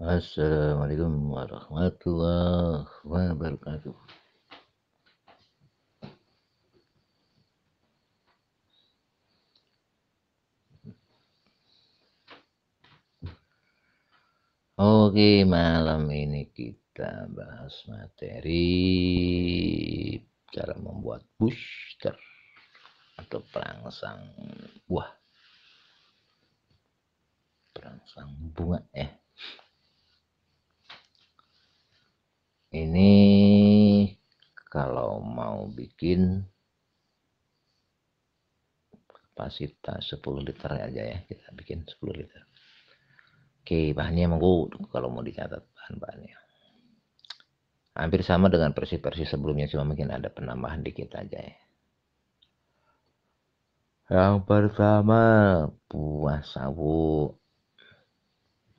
Assalamualaikum warahmatullahi wabarakatuh. Oke, malam ini kita bahas materi cara membuat booster atau perangsang buah, perangsang bunga ya. Ini kalau mau bikin kapasitas 10 liter aja ya, kita bikin 10 liter. Oke, bahannya monggo kalau mau dicatat bahan-bahannya. Hampir sama dengan versi-versi sebelumnya, cuma mungkin ada penambahan dikit aja ya. Yang pertama, buah sawo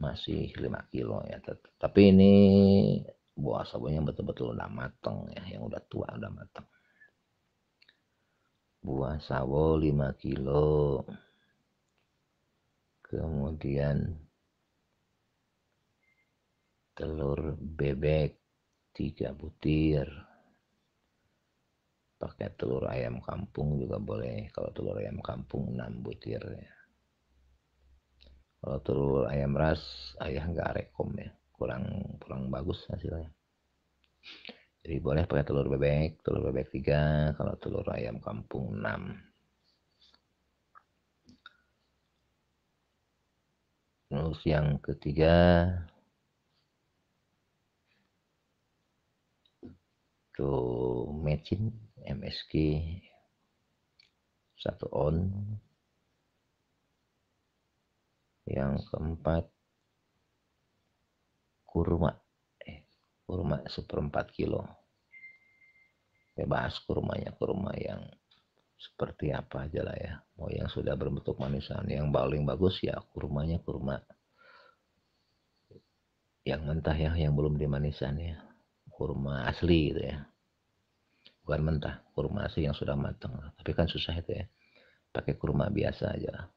masih 5 kilo ya. Tapi ini buah sawonya betul-betul udah mateng ya, yang udah tua udah mateng. Buah sawo 5 kilo. Kemudian telur bebek 3 butir. Pakai telur ayam kampung juga boleh. Kalau telur ayam kampung 6 butir ya. Kalau telur ayam ras, ayah nggak rekom ya, kurang bagus hasilnya. Jadi boleh pakai telur bebek 3, kalau telur ayam kampung 6. Terus yang ketiga, tuh mecin MSG 1 on. Yang keempat, kurma kurma 1/4 kilo. Bebas kurma yang seperti apa aja lah ya. Mau yang sudah berbentuk manisan, yang paling bagus ya kurmanya kurma yang mentah ya, yang belum dimanisan ya. Kurma asli gitu ya. Bukan mentah, kurma asli yang sudah matang. Tapi kan susah itu ya. Pakai kurma biasa aja.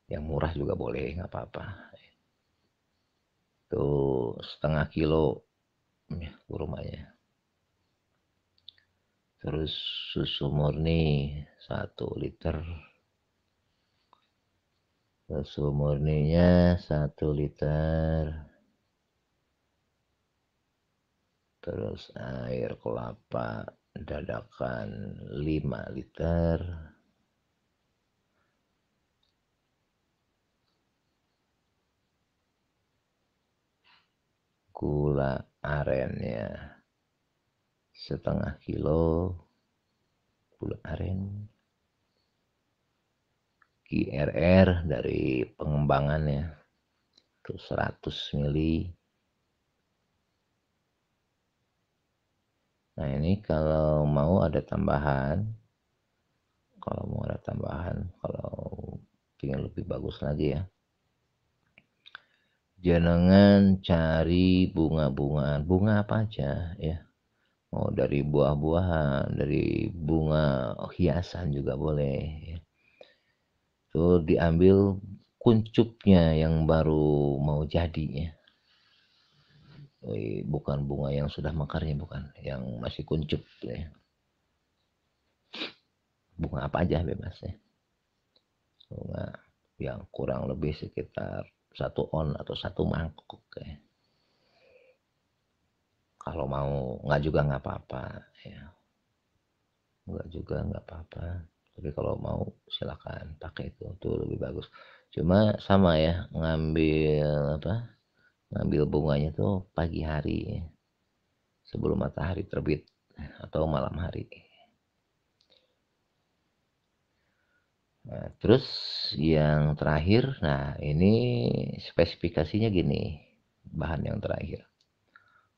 Yang murah juga boleh, nggak apa-apa. Itu 1/2 kilo ya, kurmanya. Terus susu murni 1 liter. Susu murninya 1 liter. Terus air kelapa dadakan 5 liter. Gula arennya 1/2 kilo. Gula aren. GRR dari pengembangannya itu 100 mili. Nah ini kalau mau ada tambahan, kalau ingin lebih bagus lagi ya, jangan cari bunga-bungaan, bunga apa aja ya. Mau dari buah-buahan, dari bunga hiasan juga boleh ya. Itu diambil kuncupnya yang baru mau jadi ya. Bukan bunga yang sudah mekarnya, bukan, yang masih kuncup ya. Bunga apa aja bebas ya. Bunga yang kurang lebih sekitar 1 on atau 1 mangkok ya. Kalau mau nggak juga nggak apa-apa ya. Nggak juga nggak apa-apa. Tapi kalau mau silakan pakai itu lebih bagus. Cuma sama ya, ngambil bunganya tuh pagi hari ya, sebelum matahari terbit atau malam hari. Nah, terus yang terakhir, nah ini spesifikasinya gini, bahan yang terakhir.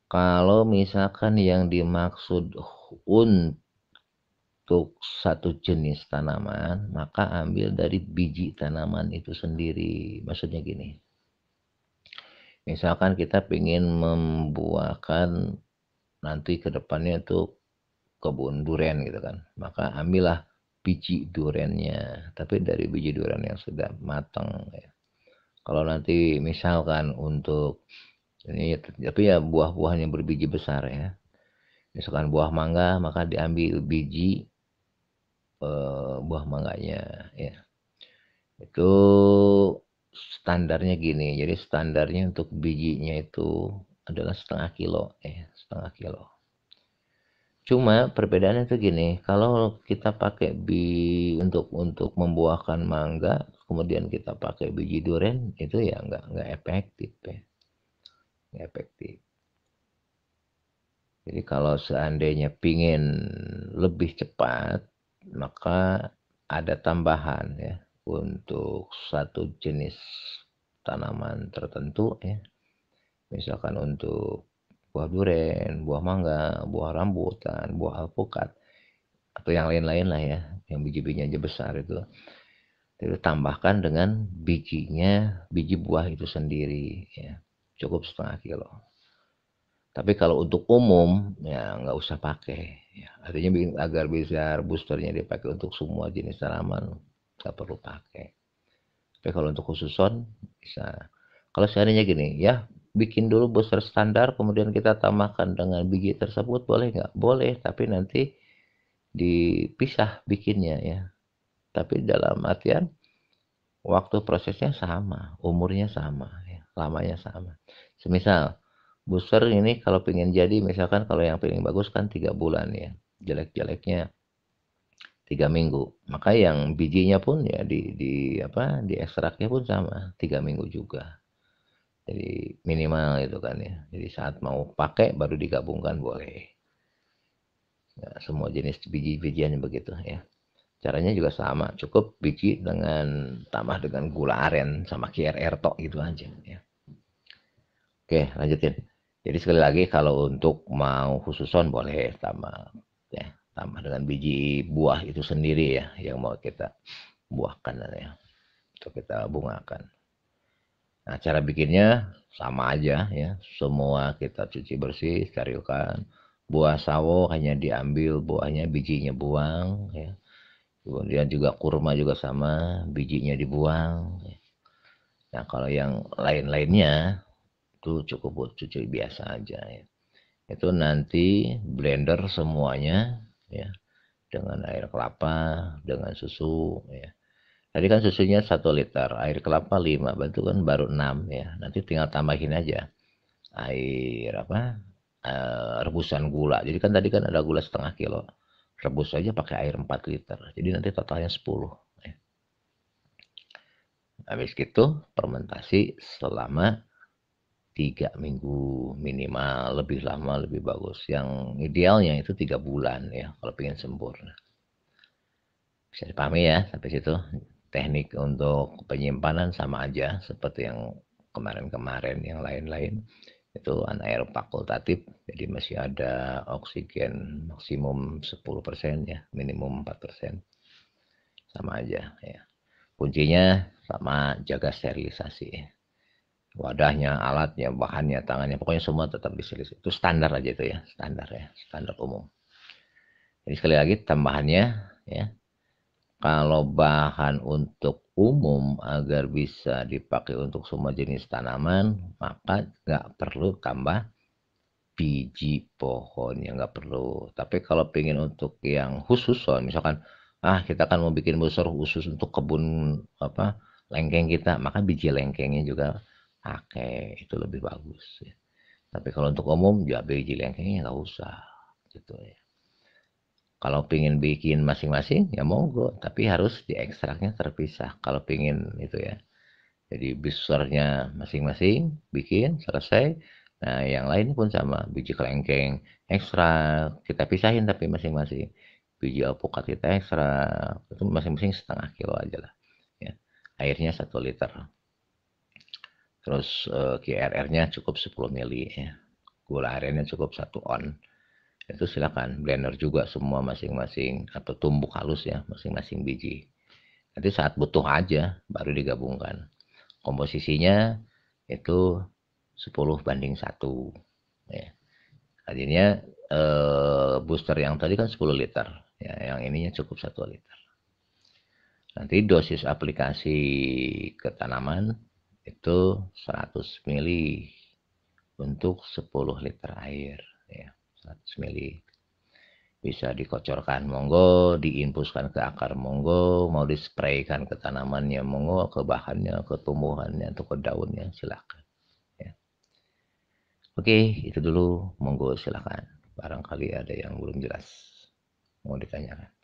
Kalau misalkan yang dimaksud untuk satu jenis tanaman, maka ambil dari biji tanaman itu sendiri. Maksudnya gini, misalkan kita ingin membuahkan nanti ke depannya itu kebun durian gitu kan, maka ambillah biji duriannya, tapi dari biji durian yang sudah matang ya. Kalau nanti misalkan untuk ini, tapi ya buah-buahan yang berbiji besar ya. Misalkan buah mangga, maka diambil biji buah mangganya ya. Itu standarnya gini. Jadi standarnya untuk bijinya itu adalah setengah kilo ya, setengah kilo. Cuma perbedaannya tuh gini, kalau kita pakai untuk membuahkan mangga, kemudian kita pakai biji durian itu ya nggak efektif ya, nggak efektif. Jadi kalau seandainya pingin lebih cepat, maka ada tambahan ya untuk satu jenis tanaman tertentu ya. Misalkan untuk buah durian, buah mangga, buah rambutan, buah alpukat, atau yang lain-lain lah ya, yang biji-bijinya aja besar itu. Itu tambahkan dengan bijinya, biji buah itu sendiri ya. Cukup setengah kilo. Tapi kalau untuk umum ya nggak usah pakai. Ya, artinya agar bisa boosternya dipakai untuk semua jenis tanaman nggak perlu pakai. Tapi kalau untuk khususon bisa. Kalau seandainya gini ya, bikin dulu booster standar kemudian kita tambahkan dengan biji tersebut boleh nggak? Boleh, tapi nanti dipisah bikinnya ya. Tapi dalam artian waktu prosesnya sama, umurnya sama, ya, lamanya sama. Semisal booster ini kalau pengen jadi, misalkan kalau yang paling bagus kan 3 bulan ya, jelek-jeleknya 3 minggu. Maka yang bijinya pun ya di ekstraknya pun sama 3 minggu juga. Jadi minimal itu kan ya. Jadi saat mau pakai baru digabungkan boleh. Ya, semua jenis biji-bijian begitu ya. Caranya juga sama, cukup biji dengan tambah dengan gula aren sama QRR tok gitu aja ya. Oke, lanjutin. Jadi sekali lagi kalau untuk mau khususon boleh tambah ya, tambah dengan biji buah itu sendiri ya yang mau kita buahkan ya, atau kita bungakan. Nah, cara bikinnya sama aja ya. Semua kita cuci bersih, sterilkan. Buah sawo hanya diambil buahnya, bijinya buang ya. Kemudian juga kurma juga sama, bijinya dibuang. Nah, kalau yang lain-lainnya itu cukup buat cuci biasa aja ya. Itu nanti blender semuanya ya dengan air kelapa, dengan susu ya. Tadi kan susunya 1 liter, air kelapa 5, berarti kan baru 6 ya. Nanti tinggal tambahin aja air apa? Rebusan gula. Jadi kan tadi kan ada gula setengah kilo. Rebus aja pakai air 4 liter. Jadi nanti totalnya 10. Ya. Habis gitu fermentasi selama 3 minggu minimal, lebih lama lebih bagus. Yang idealnya itu 3 bulan ya kalau pengen sempurna. Bisa dipahami ya sampai situ. Teknik untuk penyimpanan sama aja seperti yang kemarin-kemarin yang lain-lain. Itu anaerob fakultatif, jadi masih ada oksigen maksimum 10% ya, minimum 4%. Sama aja ya. Kuncinya sama jaga sterilisasi. Wadahnya, alatnya, bahannya, tangannya, pokoknya semua tetap disterilisasi. Itu standar aja itu ya, standar ya, standar umum. Jadi sekali lagi tambahannya ya, kalau bahan untuk umum agar bisa dipakai untuk semua jenis tanaman, maka nggak perlu tambah biji pohon yang nggak perlu. Tapi kalau pengen untuk yang khusus, misalkan kita kan mau bikin booster khusus untuk kebun apa lengkeng kita, maka biji lengkengnya juga pakai itu lebih bagus. Ya. Tapi kalau untuk umum ya biji lengkengnya nggak usah gitu ya. Kalau pengen bikin masing-masing ya monggo, tapi harus diekstraknya terpisah. Kalau pengen itu ya. Jadi boosternya masing-masing bikin selesai. Nah, yang lain pun sama, biji kelengkeng ekstrak, kita pisahin tapi masing-masing. Biji alpukat kita ekstrak, itu masing-masing setengah kilo aja lah. Ya. Airnya 1 liter. Terus QRR-nya cukup 10 mili ya. Gula arennya cukup 1 on. Itu silakan blender juga semua masing-masing atau tumbuk halus ya masing-masing biji. Nanti saat butuh aja baru digabungkan. Komposisinya itu 10:1 ya. Artinya booster yang tadi kan 10 liter ya, yang ininya cukup 1 liter. Nanti dosis aplikasi ke tanaman itu 100 mili untuk 10 liter air ya, 100 mili. Bisa dikocorkan monggo, diinfuskan ke akar monggo, mau dispraykan ke tanamannya monggo, ke bahannya, ke tumbuhannya atau ke daunnya silakan ya. Oke, itu dulu monggo silakan. Barangkali ada yang belum jelas mau ditanyakan.